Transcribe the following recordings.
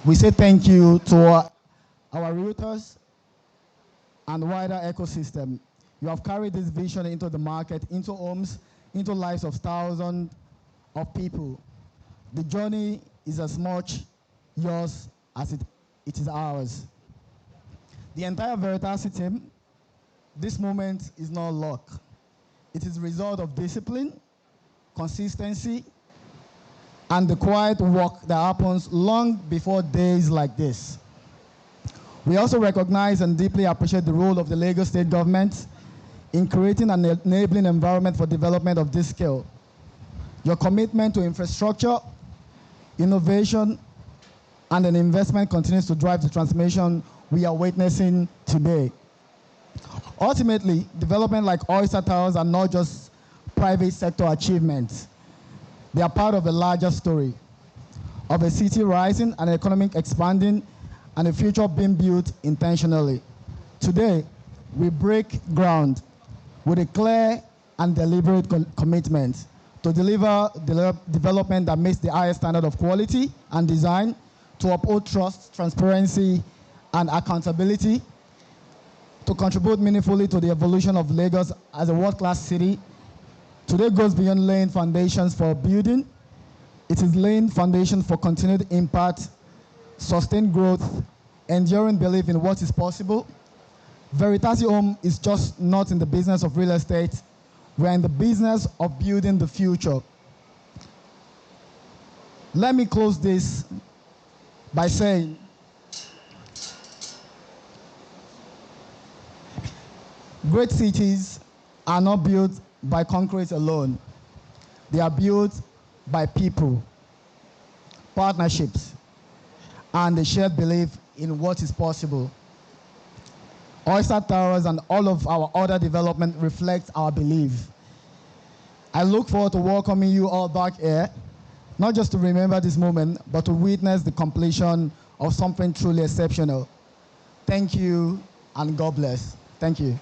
We say thank you to our realtors and wider ecosystem. You have carried this vision into the market, into homes, into lives of thousands of people. The journey is as much yours as it is ours. The entire Veritasi team, this moment is not luck. It is a result of discipline, consistency, and the quiet work that happens long before days like this. We also recognize and deeply appreciate the role of the Lagos State government in creating an enabling environment for development of this scale. Your commitment to infrastructure, innovation, and an investment continues to drive the transformation we are witnessing today. Ultimately, development like Oyster Towers are not just private sector achievements. They are part of a larger story of a city rising, an economic expanding, and a future being built intentionally. Today, we break ground with a clear and deliberate commitment to deliver development that meets the highest standard of quality and design, to uphold trust, transparency, and accountability, to contribute meaningfully to the evolution of Lagos as a world-class city. Today goes beyond laying foundations for building. It is laying foundations for continued impact, sustained growth, enduring belief in what is possible. Veritasi Home is just not in the business of real estate. We're in the business of building the future. Let me close this by saying, great cities are not built by concrete alone. They are built by people, partnerships, and a shared belief in what is possible. Oyster Towers and all of our other development reflect our belief. I look forward to welcoming you all back here, not just to remember this moment, but to witness the completion of something truly exceptional. Thank you, and God bless. Thank you.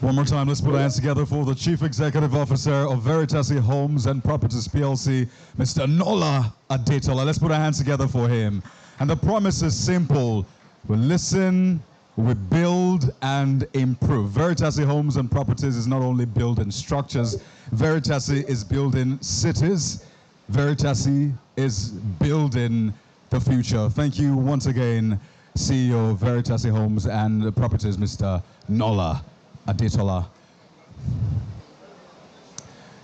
One more time, let's put our hands together for the Chief Executive Officer of Veritasi Homes and Properties PLC, Mr. Nola Adetola. Let's put our hands together for him. And the promise is simple. We listen, we build, and improve. Veritasi Homes and Properties is not only building structures, Veritasi is building cities. Veritasi is building the future. Thank you once again, CEO of Veritasi Homes and Properties, Mr. Nola Adetola.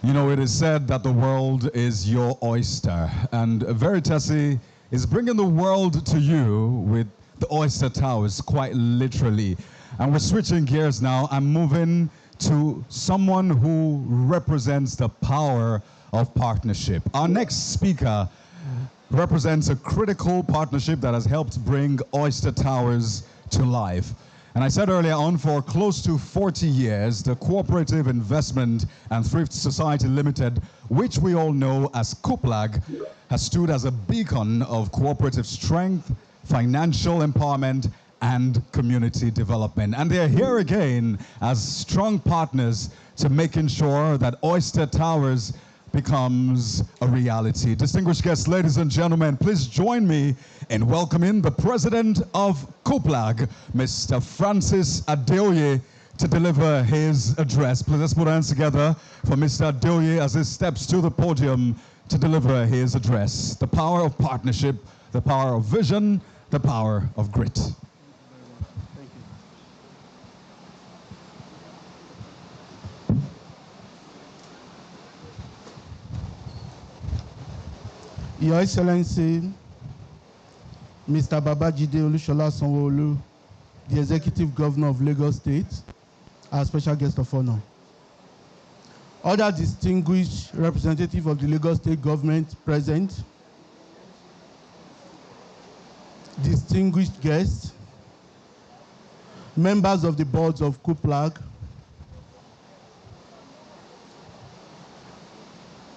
You know, it is said that the world is your oyster, and Veritasi is bringing the world to you with the Oyster Towers, quite literally. And we're switching gears now. I'm moving to someone who represents the power of partnership. Our next speaker represents a critical partnership that has helped bring Oyster Towers to life. And I said earlier on, for close to 40 years, the Cooperative Investment and Thrift Society Limited, which we all know as COOPLAG, has stood as a beacon of cooperative strength, financial empowerment, and community development. And they're here again as strong partners to making sure that Oyster Towers becomes a reality. Distinguished guests, ladies and gentlemen, please join me in welcoming the president of COOPLAG, Mr. Francis Adeoye, to deliver his address. Please let's put our hands together for Mr. Adeoye as he steps to the podium to deliver his address. The power of partnership, the power of vision, the power of grit. Your Excellency, Mr. Babajide Olushola Sanwo-Olu, the Executive Governor of Lagos State, our special guest of honor. Other distinguished representatives of the Lagos State government present, distinguished guests, members of the boards of COOPLAG,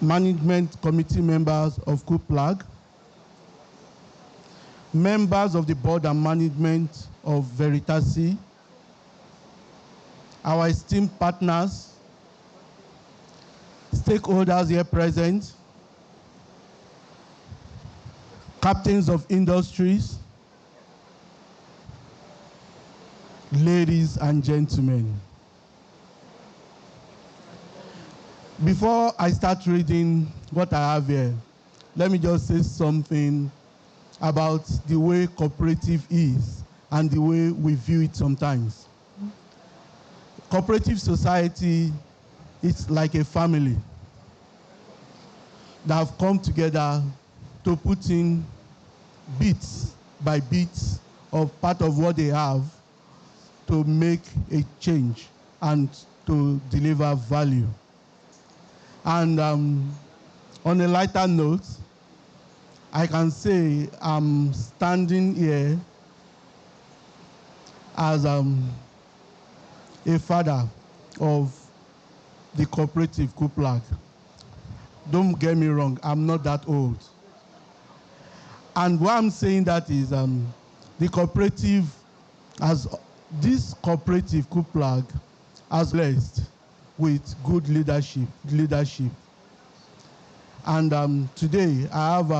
management committee members of COOPLAG, members of the board and management of Veritasi, our esteemed partners, stakeholders here present, captains of industries, ladies and gentlemen. Before I start reading what I have here, let me just say something about the way cooperative is and the way we view it sometimes. Cooperative society is like a family that have come together to put in bits by bits of part of what they have to make a change and to deliver value. And on a lighter note, I can say I'm standing here as a father of the cooperative Cooperative. Don't get me wrong, I'm not that old. And why I'm saying that is the cooperative, this cooperative Cooperative has blessed with good leadership. And today I have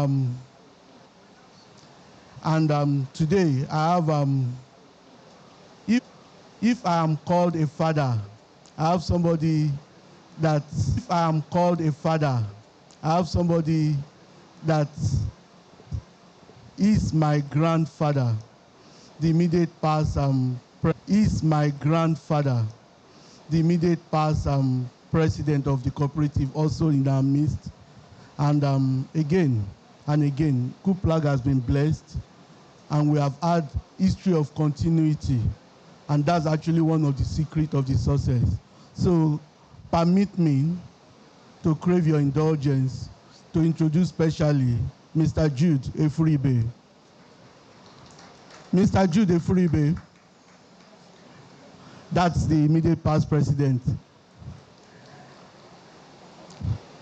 if I am called a father, I have somebody that if I am called a father, I have somebody that is my grandfather. The immediate past is my grandfather. The immediate past president of the cooperative, also in our midst. And again, Cooperative has been blessed, and we have had history of continuity, and that's actually one of the secrets of the success. So permit me to crave your indulgence to introduce specially Mr. Jude Efuribe. Mr. Jude Efuribe, that's the immediate past president.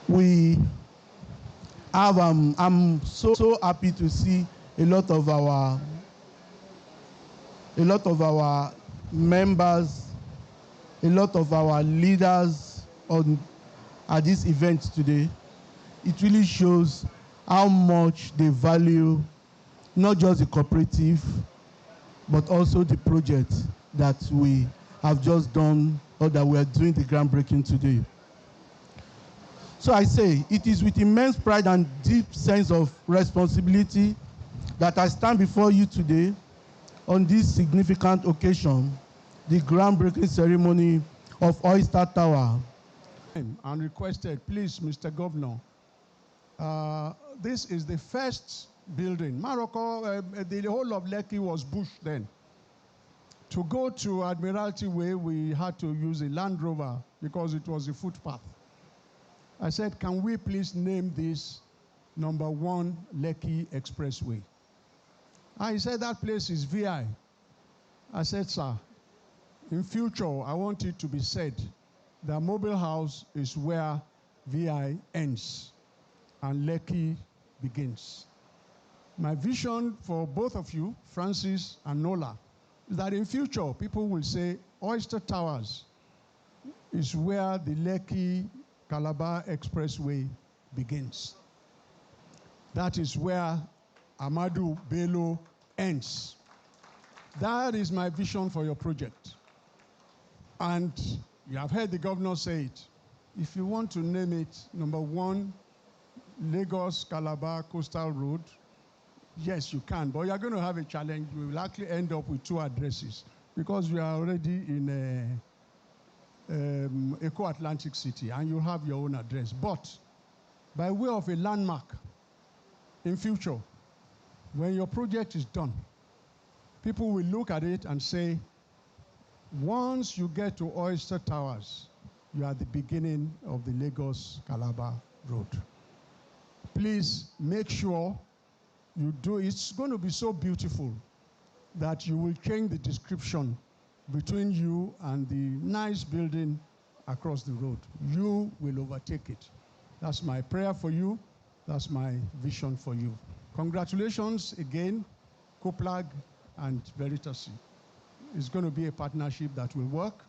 We have, I'm so happy to see a lot of our members, a lot of our leaders at this event today. It really shows how much they value not just the cooperative, but also the project that we have just done, or that we are doing the groundbreaking today. So I say, it is with immense pride and deep sense of responsibility that I stand before you today on this significant occasion, the groundbreaking ceremony of Oyster Tower. And requested, please, Mr. Governor, this is the first building. Morocco, the whole of Lekki was bush then. To go to Admiralty Way, we had to use a Land Rover because it was a footpath. I said, can we please name this number 1 Lekki Expressway? And he said, that place is VI. I said, sir, in future, I want it to be said that Mobile House is where VI ends and Lekki begins. My vision for both of you, Francis and Nola, is that in future, people will say Oyster Towers is where the Lekki Calabar Expressway begins. That is where Amadou Bello ends. That is my vision for your project. And you have heard the governor say it. If you want to name it number 1, Lagos Calabar Coastal Road, yes, you can, but you're going to have a challenge. We will actually end up with 2 addresses because we are already in Eco Atlantic City, and you have your own address. But by way of a landmark, in future, when your project is done, people will look at it and say, once you get to Oyster Towers, you are at the beginning of the Lagos-Calabar Road. Please make sure you do. It's going to be so beautiful that you will change the description between you and the nice building across the road. You will overtake it. That's my prayer for you. That's my vision for you. Congratulations again, Cooperative and Veritasi. It's going to be a partnership that will work,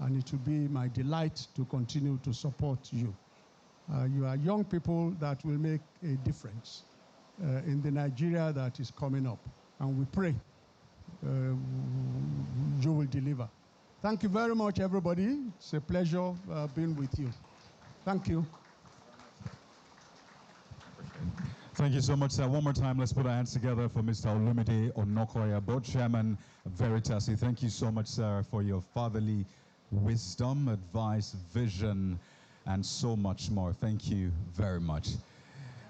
and it will be my delight to continue to support you. You are young people that will make a difference in the Nigeria that is coming up. And we pray you will deliver. Thank you very much, everybody. It's a pleasure being with you. Thank you. Thank you so much, sir. One more time, let's put our hands together for Mr. Olumide Onokoya, Board Chairman, Veritas. Thank you so much, sir, for your fatherly wisdom, advice, vision, and so much more. Thank you very much.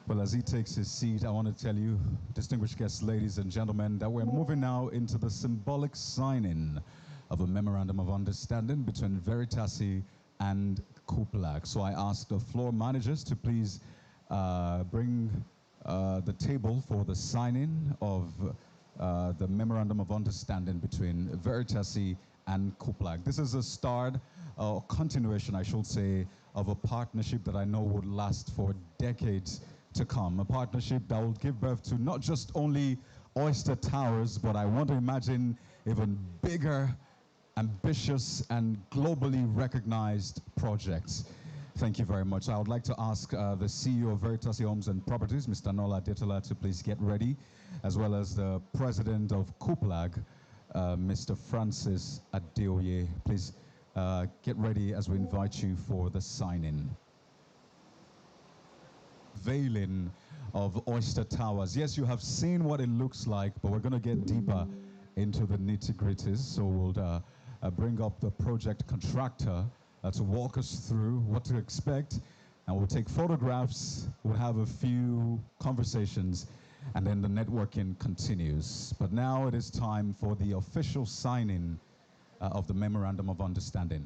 Well, as he takes his seat, I want to tell you, distinguished guests, ladies and gentlemen, that we're moving now into the symbolic signing of a Memorandum of Understanding between Veritas and Cooperative. So I ask the floor managers to please bring the table for the signing of the Memorandum of Understanding between Veritas and Cooperative. This is a start, or continuation, I should say, of a partnership that I know would last for decades to come. A partnership that will give birth to not just only Oyster Towers, but I want to imagine even bigger, ambitious, and globally recognized projects. Thank you very much. I would like to ask the CEO of Veritas Homes and Properties, Mr. Nola Adetola, to please get ready, as well as the president of Cooperative, Mr. Francis Adeoye. Please get ready as we invite you for the sign-in. Unveiling of Oyster Towers. Yes, you have seen what it looks like, but we're going to get deeper into the nitty-gritties. So we'll bring up the project contractor to walk us through what to expect, and we'll take photographs, we'll have a few conversations, and then the networking continues. But now it is time for the official signing of the Memorandum of Understanding.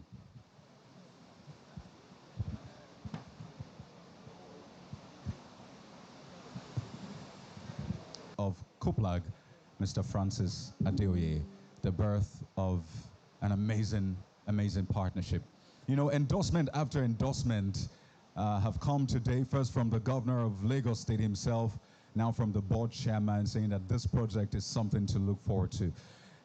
Of Cooperative, Mr. Francis Adeoye, the birth of an amazing partnership. You know, endorsement after endorsement have come today, first from the governor of Lagos State himself, now from the board chairman, saying that this project is something to look forward to.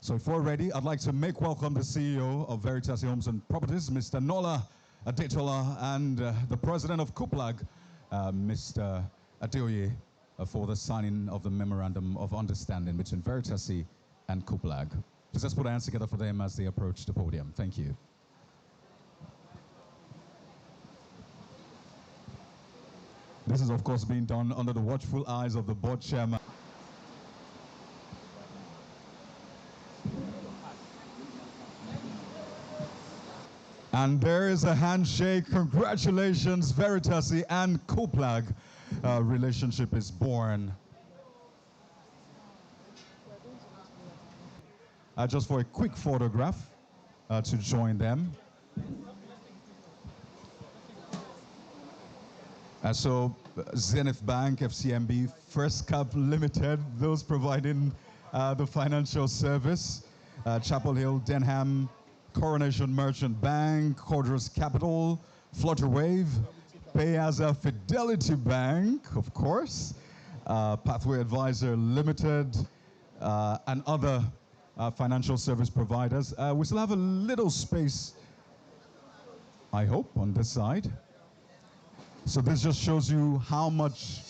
So if we're ready, I'd like to make welcome the CEO of Veritas Homes and Properties, Mr. Nola Adetola, and the president of Cooperative, Mr. Adeoye, for the signing of the Memorandum of Understanding between Veritas and Cooperative. Please let's put our hands together for them as they approach the podium. Thank you. This is, of course, being done under the watchful eyes of the board chairman. And there is a handshake. Congratulations, Veritas and Cooperative. Relationship is born. Just for a quick photograph to join them. So Zenith Bank, FCMB, First Cap Limited, those providing the financial service. Chapel Hill, Denham, Coronation Merchant Bank, Cordros Capital, Flutterwave, Payaza Fidelity Bank, of course, Pathway Advisor Limited, and other financial service providers. We still have a little space, I hope, on this side. So this just shows you how much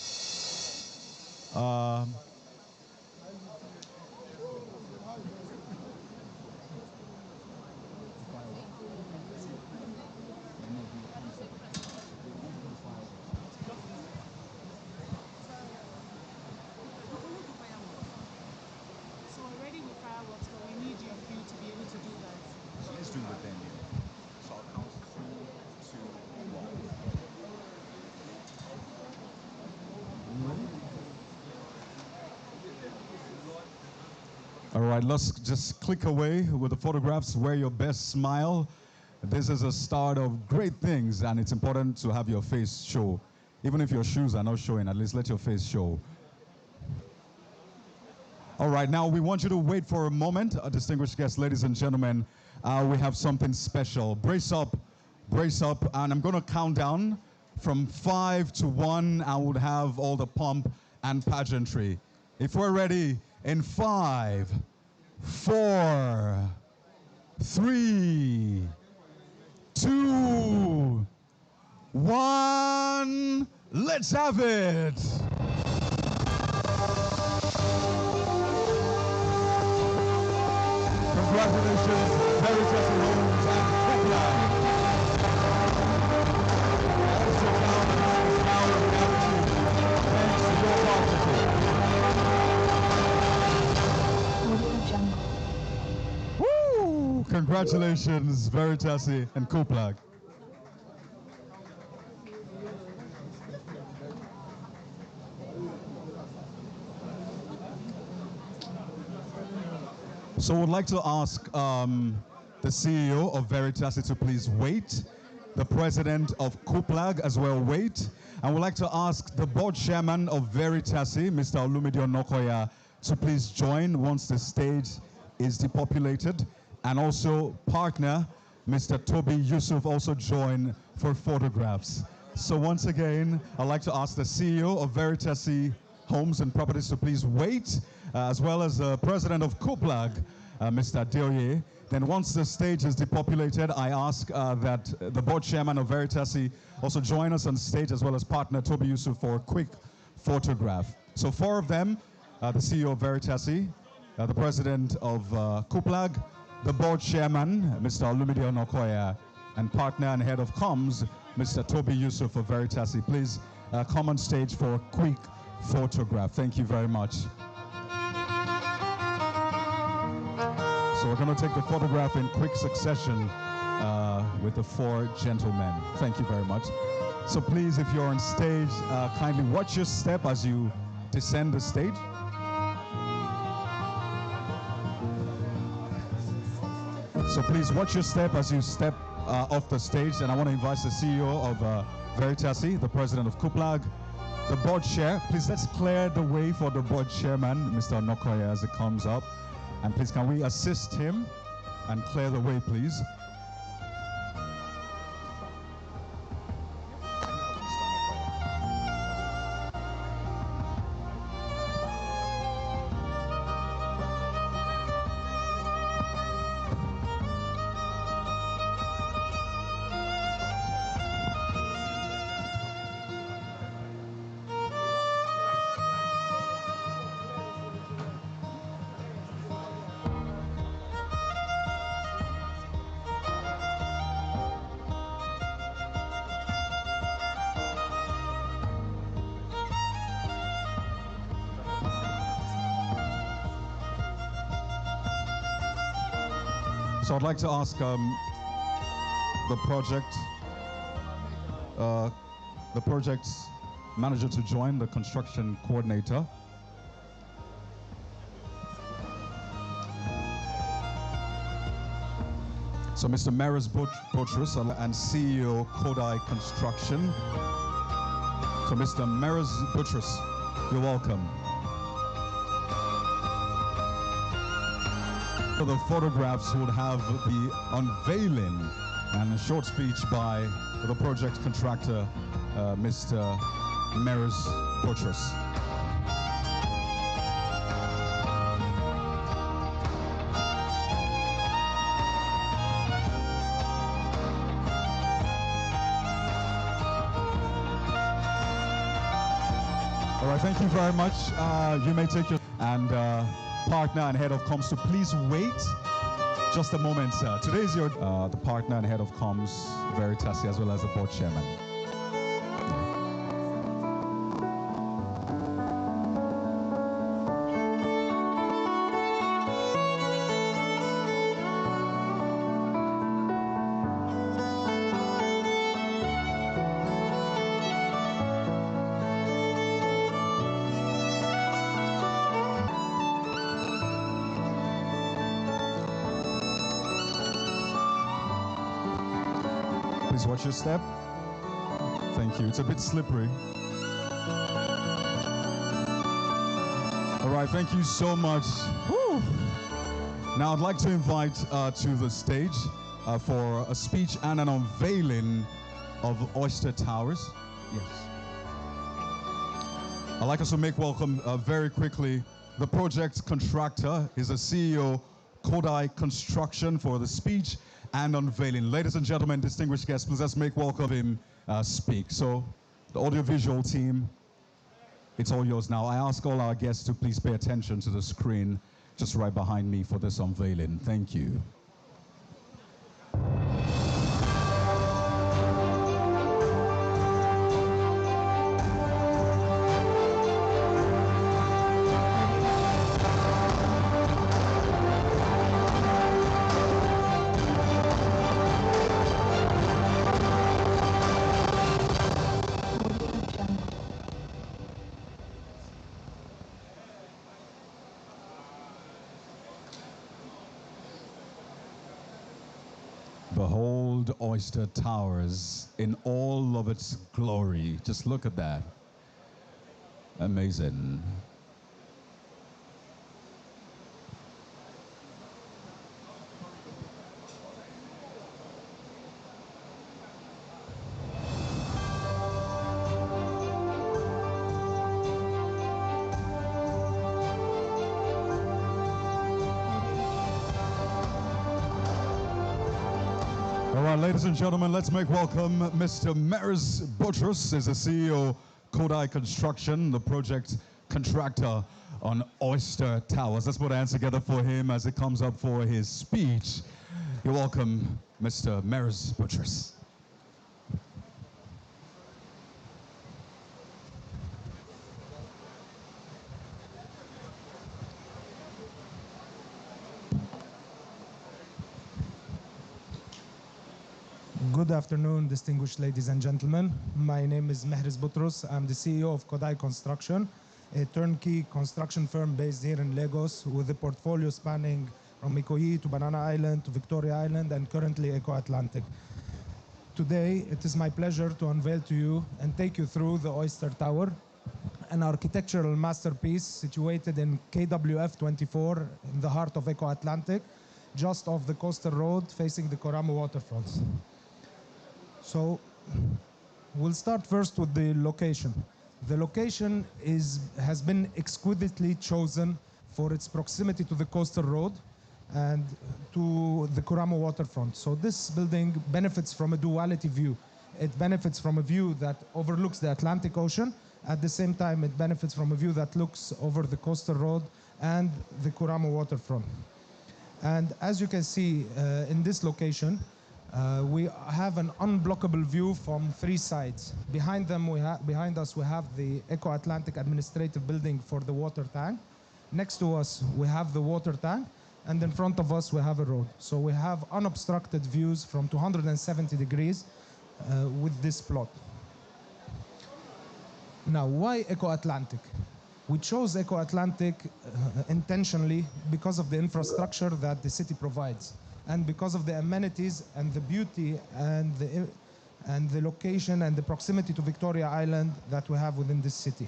All right, let's just click away with the photographs. Wear your best smile. This is a start of great things, and it's important to have your face show. Even if your shoes are not showing, at least let your face show. All right, now we want you to wait for a moment. Distinguished guests, ladies and gentlemen, we have something special. Brace up, and I'm going to count down from 5 to 1. I would have all the pomp and pageantry. If we're ready, in 5, 4, 3, 2, 1, let's have it. Congratulations, Veritas Homes and Cooperative. Also found is now a reality thanks to your partnership. Woo! Congratulations, Veritas and Cooperative. So I would like to ask the CEO of Veritas to please wait, the president of Cooperative as well wait, and would like to ask the board chairman of Veritas, Mr. Olumide Onokoya, to please join once the stage is depopulated, and also partner, Mr. Toby Yusuf, also join for photographs. So once again, I'd like to ask the CEO of Veritas Homes and Properties to please wait, as well as the president of Cooperative, Mr. Adeoye. Then once the stage is depopulated, I ask that the board chairman of Veritas also join us on stage, as well as partner Toby Yusuf for a quick photograph. So four of them, the CEO of Veritas, the president of Cooperative, the board chairman, Mr. Olumide Onokoya, and partner and head of comms, Mr. Toby Yusuf of Veritas. Please come on stage for a quick photograph. Thank you very much. So we're going to take the photograph in quick succession with the four gentlemen. Thank you very much. So please, if you're on stage, kindly watch your step as you descend the stage. So please watch your step as you step off the stage. And I want to invite the CEO of Veritas, the president of Cooperative, the board chair. Please let's clear the way for the board chairman, Mr. Onokoya, as it comes up. And please, can we assist him and clear the way, please? So I'd like to ask the project manager to join, the construction coordinator. So Mr. Maris Buttress and CEO Kodai Construction. So Mr. Maris Buttress, you're welcome. The photographs would have the unveiling and a short speech by the project contractor, Mr. Maris Buttress. All right, thank you very much. You may take your and partner and head of comms to please wait just a moment, sir. Today is your the partner and head of comms, Veritas, as well as the board chairman. Please watch your step. Thank you. It's a bit slippery. All right, thank you so much. Woo. Now I'd like to invite to the stage for a speech and an unveiling of Oyster Towers. Yes. I'd like us to make welcome very quickly the project contractor. Is the CEO Kodai Construction for the speech and unveiling. Ladies and gentlemen, distinguished guests, please let's make welcome him speak. So the audiovisual team, It's all yours now. I ask all our guests to please pay attention to the screen just right behind me for this unveiling. Thank you. Behold Oyster Towers in all of its glory. Just look at that. Amazing. All right, ladies and gentlemen, let's make welcome Mr. Meris Buttrus, is the CEO, Kodai Construction, the project contractor on Oyster Towers. Let's put our hands together for him as he comes up for his speech. You're welcome, Mr. Meris Buttrus. Good afternoon, distinguished ladies and gentlemen. My name is Meris Buttrus. I'm the CEO of Kodai Construction, a turnkey construction firm based here in Lagos with a portfolio spanning from Ikoyi to Banana Island to Victoria Island and currently Eco Atlantic. Today, it is my pleasure to unveil to you and take you through the Oyster Tower, an architectural masterpiece situated in KWF 24 in the heart of Eco Atlantic, just off the coastal road facing the Koramo waterfronts. So we'll start first with the location. The location has been exquisitely chosen for its proximity to the coastal road and to the Koramo waterfront. So this building benefits from a duality view. It benefits from a view that overlooks the Atlantic Ocean. At the same time, it benefits from a view that looks over the coastal road and the Koramo waterfront. And as you can see in this location, we have an unblockable view from three sides. Behind us, we have the Eco Atlantic Administrative Building for the water tank. Next to us, we have the water tank, and in front of us, we have a road. So we have unobstructed views from 270 degrees with this plot. Now, why Eco Atlantic? We chose Eco Atlantic intentionally because of the infrastructure that the city provides, and because of the amenities and the beauty and the location and the proximity to Victoria Island that we have within this city.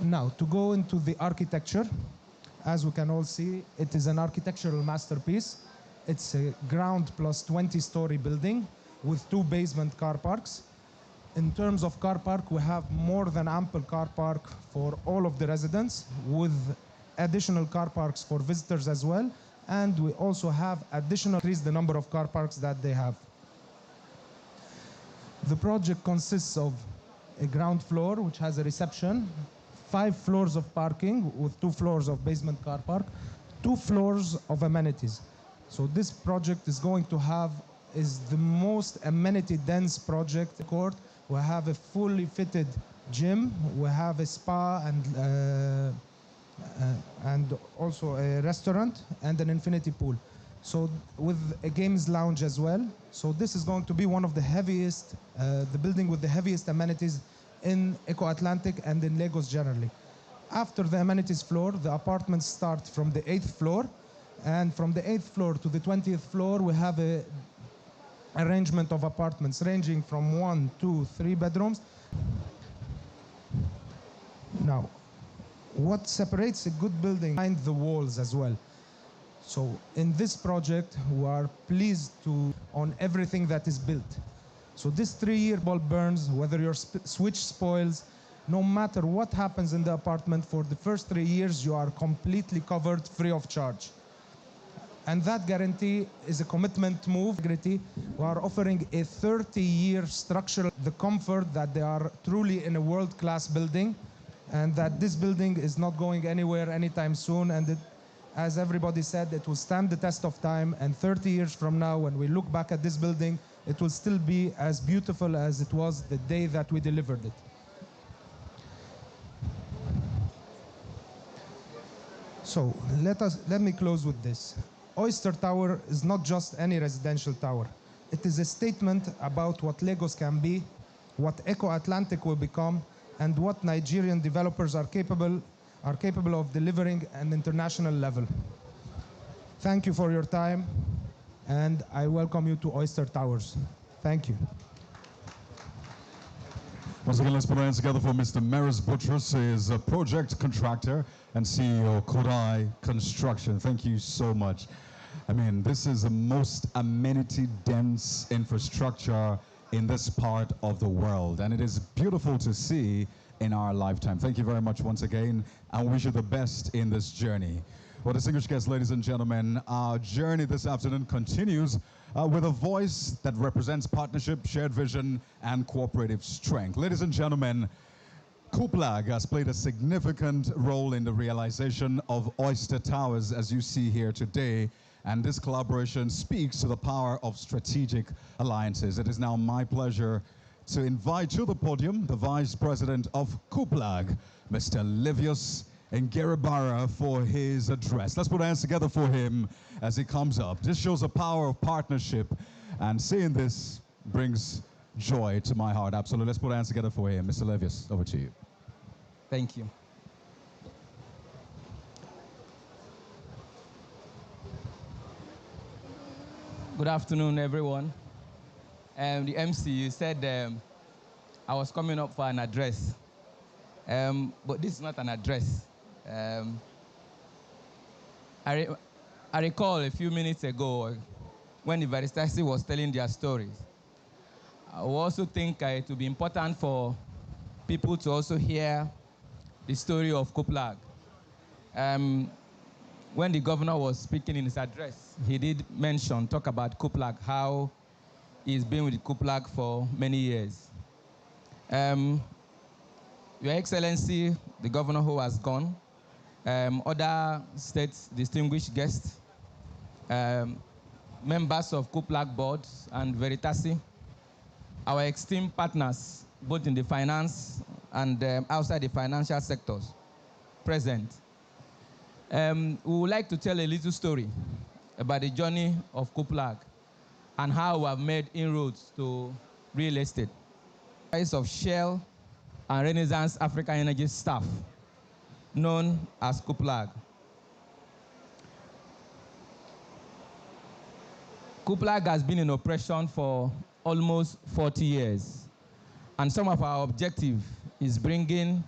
Now, to go into the architecture, as we can all see, it is an architectural masterpiece. It's a ground plus 20-story building with 2 basement car parks. In terms of car park, we have more than ample car park for all of the residents, with additional car parks for visitors as well. And we also have increased the number of car parks that they have. The project consists of a ground floor, which has a reception, 5 floors of parking with 2 floors of basement car park, 2 floors of amenities. So this project is the most amenity-dense project. Court, we have a fully fitted gym, we have a spa and also a restaurant and an infinity pool. So with a games lounge as well. So this is going to be one of the heaviest, the building with the heaviest amenities in Eco Atlantic and in Lagos generally. After the amenities floor, the apartments start from the 8th floor, and from the 8th floor to the 20th floor, we have a arrangement of apartments ranging from 1, 2, 3 bedrooms. Now, what separates a good building behind the walls as well. So in this project, we are pleased on everything that is built. So this 3-year bulb burns, whether your switch spoils, no matter what happens in the apartment, for the first 3 years, you are completely covered free of charge. And that guarantee is a commitment move. We are offering a 30-year structural, the comfort that they are truly in a world-class building, and that this building is not going anywhere anytime soon. And it, as everybody said, it will stand the test of time. And 30 years from now, when we look back at this building, it will still be as beautiful as it was the day that we delivered it. So let me close with this. Oyster Tower is not just any residential tower. It is a statement about what Lagos can be, what Eco Atlantic will become, and what Nigerian developers are capable of delivering at an international level. Thank you for your time, and I welcome you to Oyster Towers. Thank you. Once again, let's put our hands together for Mr. Meris Boutros. He is a project contractor and CEO, Kodai Construction. Thank you so much. I mean, this is the most amenity-dense infrastructure in this part of the world, and it is beautiful to see in our lifetime. Thank you very much once again, and wish you the best in this journey. Well, distinguished guests, ladies and gentlemen, our journey this afternoon continues with a voice that represents partnership, shared vision, and cooperative strength. Ladies and gentlemen, Cooplag has played a significant role in the realization of Oyster Towers, as you see here today, and this collaboration speaks to the power of strategic alliances. It is now my pleasure to invite to the podium the Vice President of Cooplag, Mr. Livius Ngeribara, for his address. Let's put our hands together for him as he comes up. This shows the power of partnership, and seeing this brings joy to my heart. Absolutely. Let's put our hands together for him. Mr. Livius, over to you. Thank you. Good afternoon, everyone. The MC, you said I was coming up for an address, but this is not an address. I recall a few minutes ago when the Varistasi was telling their stories. I also think it would be important for people to also hear the story of Cooplag. When the governor was speaking in his address, he did talk about Cooplag, how he's been with Cooplag for many years. Your Excellency, the governor who has gone, other states' distinguished guests, members of Cooplag boards and Veritasi, our esteemed partners, both in the finance and outside the financial sectors present. We would like to tell a little story about the journey of Cooplag and how we have made inroads to real estate. Rise of Shell and Renaissance African Energy staff, known as Cooplag. Cooplag has been in operation for almost 40 years, and some of our objective is bringing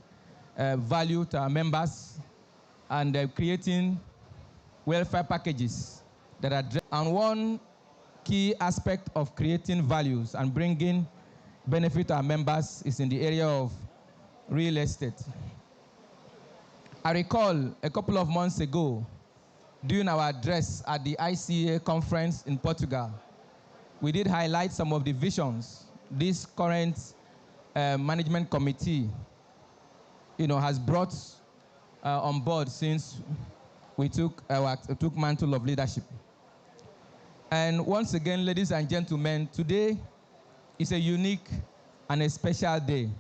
value to our members and creating welfare packages that address. And one key aspect of creating values and bringing benefit to our members is in the area of real estate. I recall a couple of months ago, during our address at the ICA conference in Portugal, we did highlight some of the visions this current management committee has brought on board since we took mantle of leadership. And once again, ladies and gentlemen, today is a unique and a special day.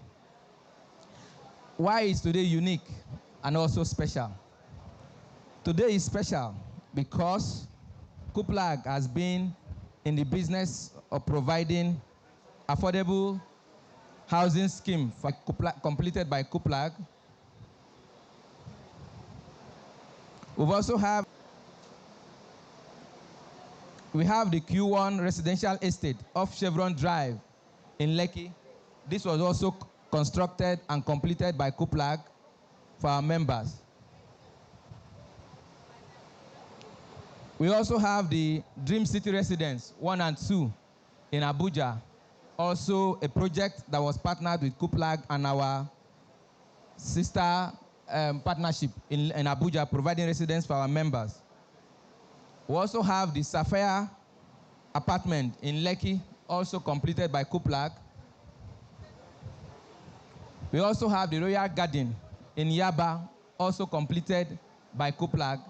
Why is today unique and also special? Today is special because Cooplag has been in the business of providing affordable housing scheme completed by Cooplag. We have the Q1 residential estate off Chevron Drive in Lekki. This was also constructed and completed by Cooplag for our members. We also have the Dream City Residence 1 and 2 in Abuja, also a project that was partnered with Cooplag and our sister partnership in Abuja, providing residence for our members. We also have the Sapphire apartment in Lekki, also completed by Cooplag. We also have the Royal Garden in Yaba, also completed by Cooplag.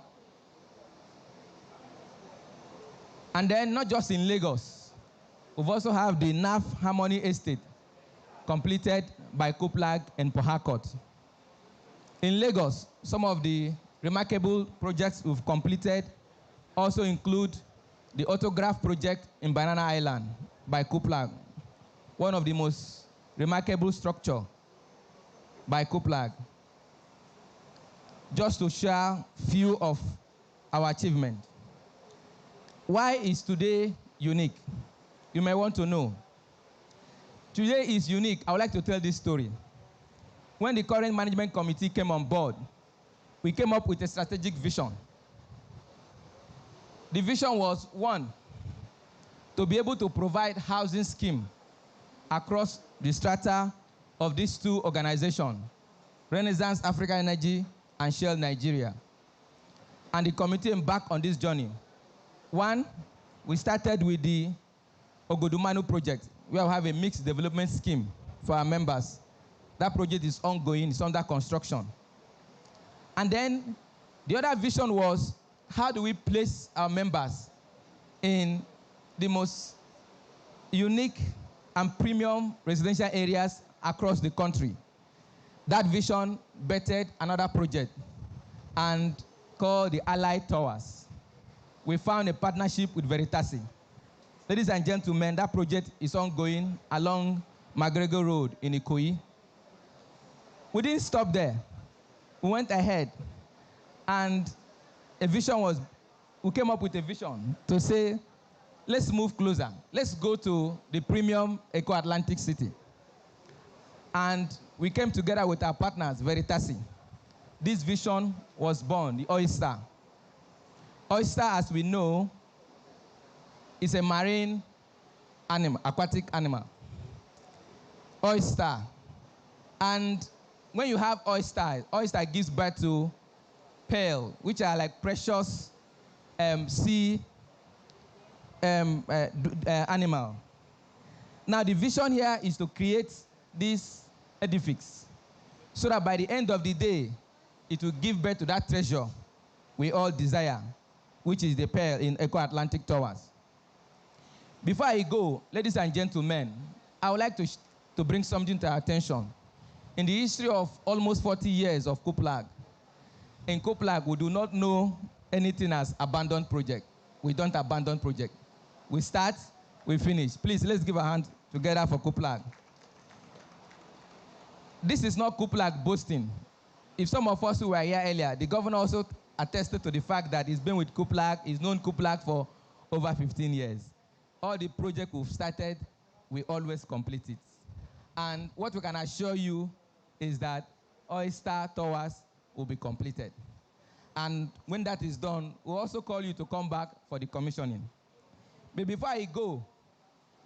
And then not just in Lagos, we've also have the NAF Harmony Estate, completed by Cooplag in Port Harcourt. In Lagos, some of the remarkable projects we've completed also include the Autograph project in Banana Island by Cooplag, one of the most remarkable structure by Cooplag. Just to share few of our achievements. Why is today unique? You may want to know. Today is unique. I would like to tell this story. When the current management committee came on board, we came up with a strategic vision. The vision was, one, to be able to provide housing scheme across the strata of these two organizations, Renaissance Africa Energy and Shell Nigeria. And the committee embarked on this journey. One, we started with the Ogodumanu project, where we have a mixed development scheme for our members. That project is ongoing, it's under construction. And then the other vision was, how do we place our members in the most unique and premium residential areas across the country? That vision bettered another project and called the Allied Towers. We found a partnership with Veritasi. Ladies and gentlemen, that project is ongoing along McGregor Road in Ikoyi. We didn't stop there. We went ahead and we came up with a vision to say, let's move closer. Let's go to the premium Eco-Atlantic city. And we came together with our partners, Veritasi. This vision was born, the Oyster. Oyster, as we know, is a marine animal, aquatic animal. Oyster. And when you have oyster, oyster gives birth to pearl, which are like precious sea animal. Now the vision here is to create this edifice so that by the end of the day, it will give birth to that treasure we all desire, which is the pearl in Eco-Atlantic Towers. Before I go, ladies and gentlemen, I would like to bring something to our attention. In the history of almost 40 years of Cooplag, in Cooplag, we do not know anything as abandoned project. We don't abandon project. We start, we finish. Please, let's give a hand together for Cooplag. This is not Cooplag boasting. If some of us who were here earlier, the governor also attested to the fact that he's been with Cooplag, he's known Cooplag for over 15 years. All the projects we've started, we always complete it. And what we can assure you is that Oyster Towers will be completed. And when that is done, we'll also call you to come back for the commissioning. But before I go,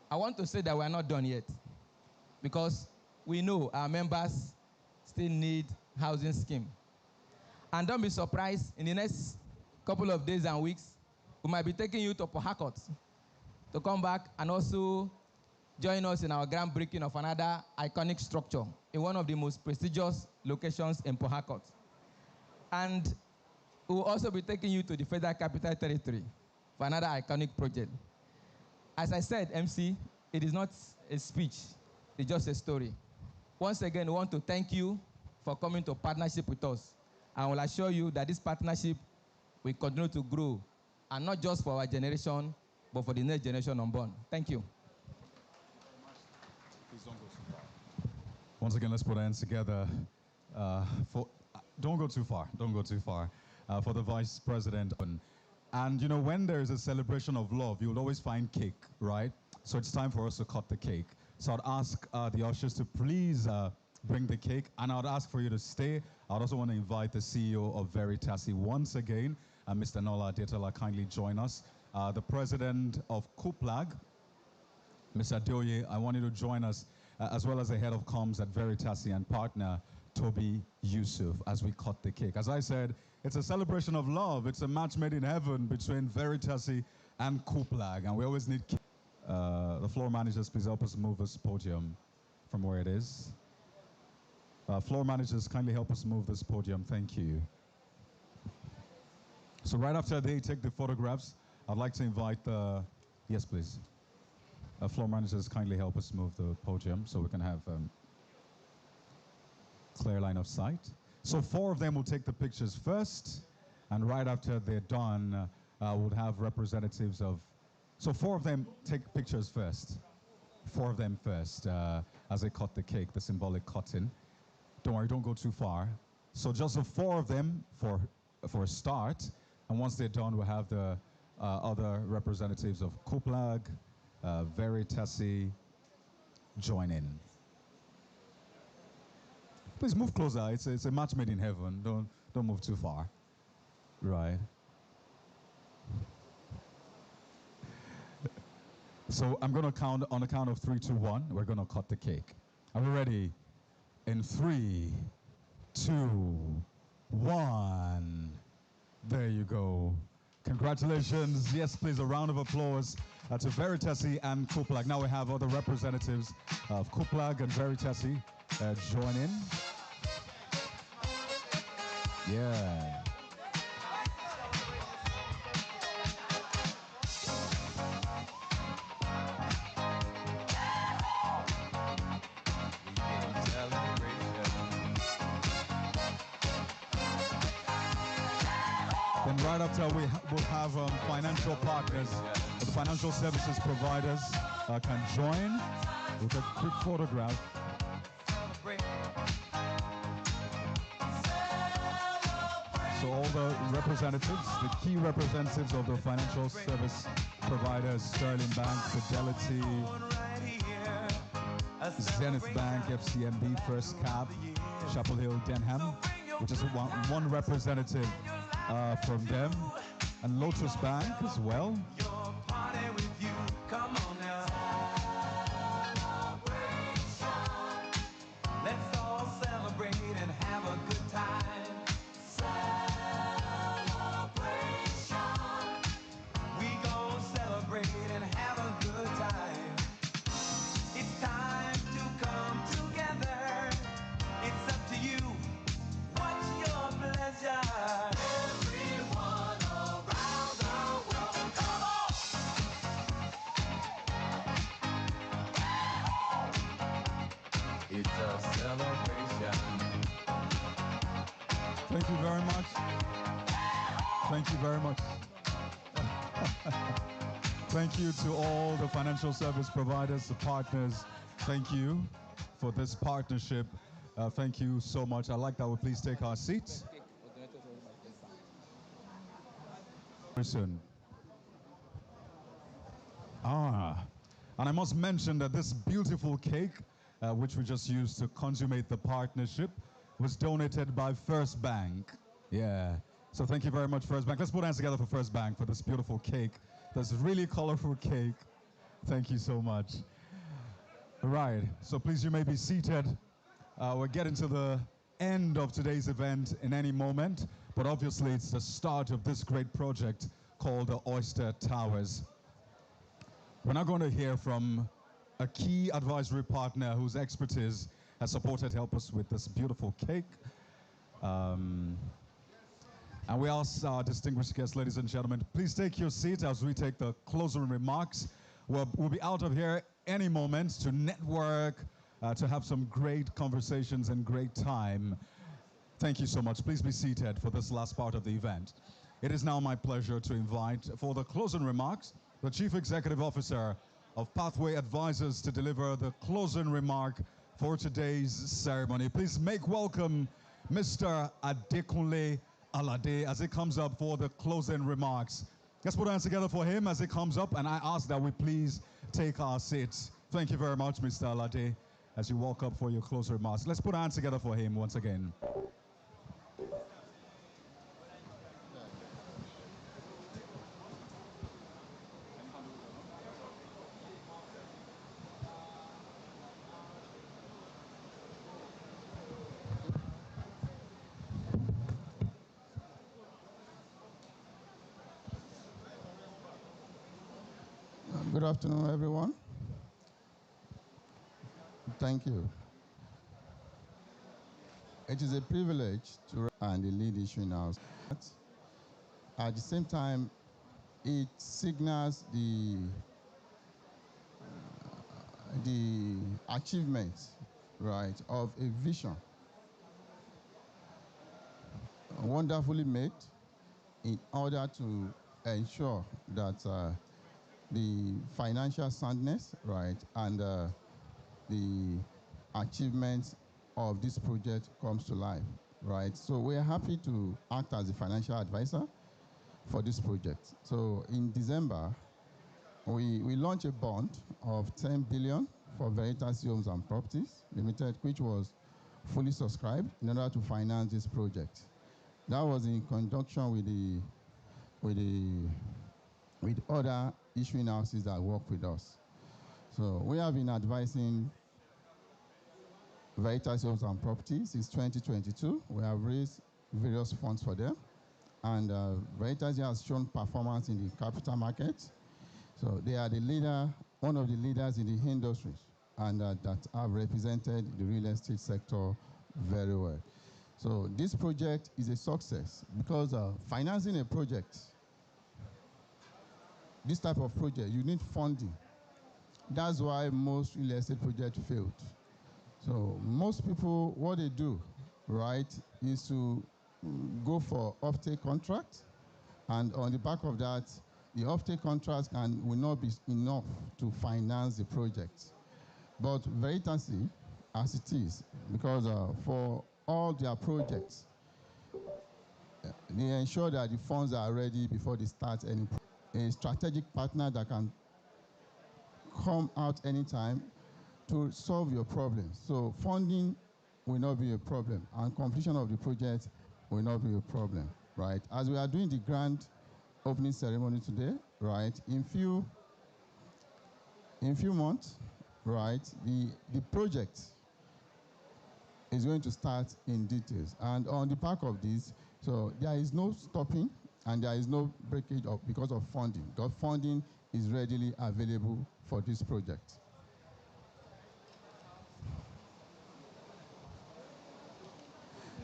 I want to say that we're not done yet, because we know our members still need housing scheme. And don't be surprised, in the next couple of days and weeks, we might be taking you to Port Harcourt to come back and also join us in our groundbreaking of another iconic structure in one of the most prestigious locations in Port Harcourt. And we'll also be taking you to the Federal Capital Territory for another iconic project. As I said, MC, it is not a speech, it's just a story. Once again, we want to thank you for coming to partnership with us. And we'll assure you that this partnership will continue to grow, and not just for our generation, but for the next generation unborn. Thank you. Please don't go too far. Once again, let's put our hands together don't go too far, for the Vice President. And you know, when there is a celebration of love, you'll always find cake, right? So it's time for us to cut the cake. So I'd ask the ushers to please bring the cake, and I'd ask for you to stay. I'd also want to invite the CEO of Veritasi once again, Mr. Nola Adetola, kindly join us. The President of Cooplag, Mr. Adoye, I want you to join us, as well as the Head of Comms at Veritasi and partner, Toby Yusuf as we cut the cake. As I said, it's a celebration of love. It's a match made in heaven between Veritasi and Cooperative, and we always need the floor managers, please help us move this podium from where it is. Floor managers, kindly help us move this podium. Thank you. So right after they take the photographs, I'd like to invite the, yes please. Floor managers, kindly help us move the podium so we can have clear line of sight. So 4 of them will take the pictures first, and right after they're done, we'll have representatives of, so 4 of them take pictures first. 4 of them first as they cut the cake, the symbolic cutting. Don't worry, don't go too far. So just the 4 of them for a start, and once they're done, we'll have the other representatives of Cooperative, Veritasi join in. Please move closer. It's a match made in heaven. Don't move too far. Right. So I'm going to count on the count of 3, 2, 1. We're going to cut the cake. Are we ready? In 3, 2, 1. There you go. Congratulations. Yes, please, a round of applause to Veritasi and Cooperative. Now we have other representatives of Cooperative and Veritasi join in. Yeah. Then right after we'll have financial partners, the financial services providers can join. We'll take a quick photograph. So all the representatives, the key representatives of the financial service providers, Sterling Bank, Fidelity, Zenith Bank, FCMB, First Cap, Chapel Hill, Denham, which is one representative from them, and Lotus Bank as well. Let's all celebrate and have a good time. Celebration. We gon' celebrate and have a good time. It's time to come together. It's up to you. What's your pleasure? Everyone around the world, come on! It's a celebration. Thank you very much. Thank you very much. Thank you to all the financial service providers, the partners. Thank you for this partnership. Thank you so much. I'd like that we please take our seats. Very soon. And I must mention that this beautiful cake, which we just used to consummate the partnership, was donated by First Bank. Yeah. So thank you very much, First Bank. Let's put hands together for First Bank for this beautiful cake, this really colorful cake. Thank you so much. All right. So please, you may be seated. We're getting to the end of today's event in any moment, but obviously it's the start of this great project called the Oyster Towers. We're now going to hear from a key advisory partner whose expertise has helped us with this beautiful cake. And we ask our distinguished guests, ladies and gentlemen, please take your seat as we take the closing remarks. We'll be out of here any moment to network, to have some great conversations and great time. Thank you so much. Please be seated for this last part of the event. It is now my pleasure to invite, for the closing remarks, the Chief Executive Officer of Pathway Advisors to deliver the closing remark for today's ceremony. Please make welcome Mr. Adekunle Alade as he comes up for the closing remarks. Let's put our hands together for him as he comes up, and I ask that we please take our seats. Thank you very much, Mr. Alade, as you walk up for your closing remarks. Let's put our hands together for him once again. Good afternoon, everyone. Thank you. It is a privilege to and the lead issue in our state. At the same time, it signals the achievement, right, of a vision wonderfully made in order to ensure that the financial soundness, right, and the achievement of this project comes to life, right? So we are happy to act as a financial advisor for this project. So in December, we launched a bond of 10 billion for Veritas Homes and Properties Limited, which was fully subscribed in order to finance this project. That was in conjunction with other issuing houses that work with us. So we have been advising Veritas Homes and Properties since 2022. We have raised various funds for them, and Veritas has shown performance in the capital market. So they are the leader, one of the leaders in the industry, and that have represented the real estate sector very well. So this project is a success because financing a project, this type of project, you need funding. That's why most real estate projects failed. So most people, what they do, right, is to go for offtake contract, and on the back of that, the offtake contracts will not be enough to finance the project. But Veritas, as it is, because for all their projects, they ensure that the funds are ready before they start any project. A strategic partner that can come out anytime to solve your problems. So funding will not be a problem, and completion of the project will not be a problem, right? As we are doing the grand opening ceremony today, right, in few months, right, the project is going to start in details. And on the back of this, so there is no stopping and there is no breakage because of funding. Because funding is readily available for this project.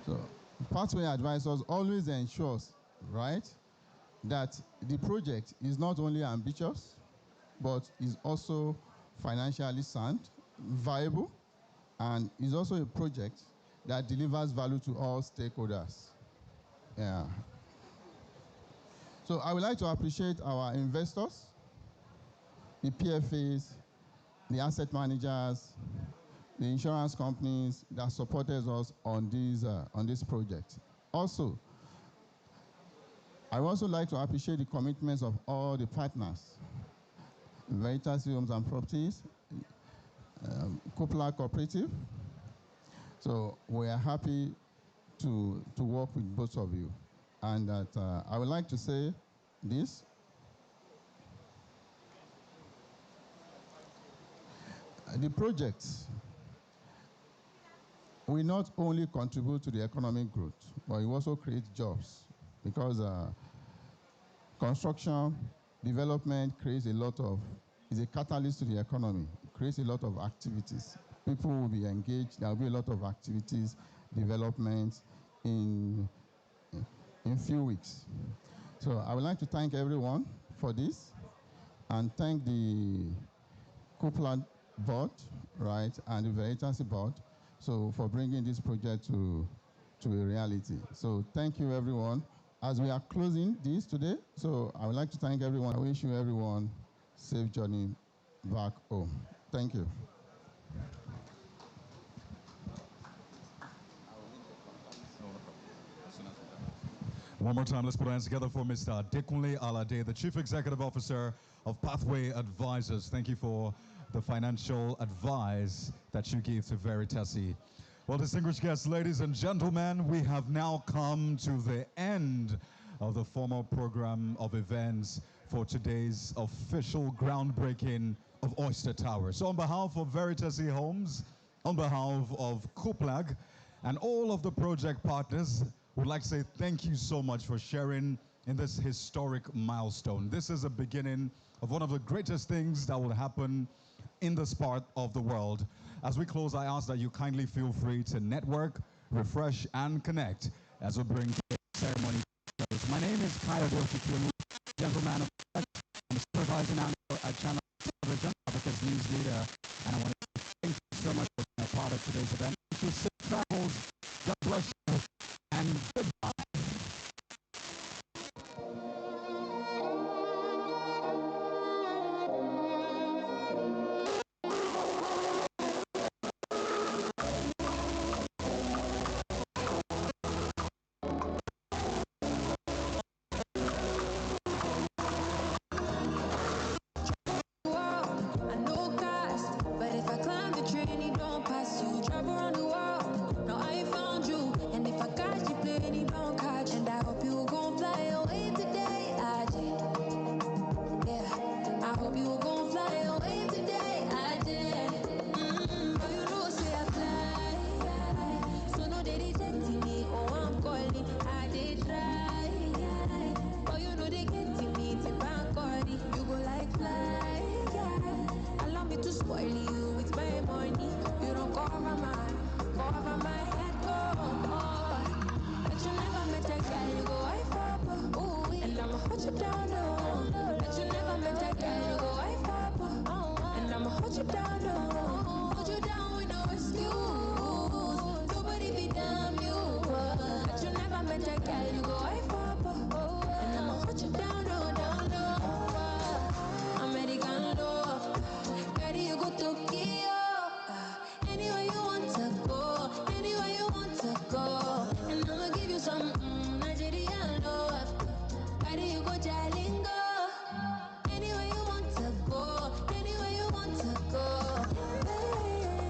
So pathway advisors always ensures, right, that the project is not only ambitious, but is also financially sound, viable, and is also a project that delivers value to all stakeholders. Yeah. So I would like to appreciate our investors, the PFAs, the asset managers, the insurance companies that supported us on this project. Also, I would also like to appreciate the commitments of all the partners, Veritas Homes and Properties, Cooperative. So we are happy to work with both of you. And that I would like to say this. The project will not only contribute to the economic growth, but it also creates jobs, because construction, development is a catalyst to the economy. It creates a lot of activities. People will be engaged. There will be a lot of activities, development in few weeks. So I would like to thank everyone for this, and thank the Cooperative board, right, and the Veritas board, so for bringing this project to a reality. So thank you, everyone. As we are closing this today, so I would like to thank everyone. I wish you everyone safe journey back home. Thank you. One more time, let's put our hands together for Mr. Adekunle Alade, the Chief Executive Officer of Pathway Advisors. Thank you for the financial advice that you give to Veritas. Well, distinguished guests, ladies and gentlemen, we have now come to the end of the formal program of events for today's official groundbreaking of Oyster Tower. So on behalf of Veritas Homes, on behalf of Cooplag, and all of the project partners, would like to say thank you so much for sharing in this historic milestone. This is the beginning of one of the greatest things that will happen in this part of the world. As we close, I ask that you kindly feel free to network, refresh, and connect as we bring the ceremony to close. My name is Kayode Okikiolu, gentleman of I'm a supervising anchor at Channel Television, Africa's news leader, and I want to thank you so much for being a part of today's event. Thank you, safe travels, God bless you, and goodbye.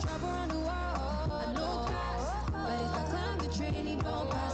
Travel around the world, I know class, but if I climb the train, it don't pass.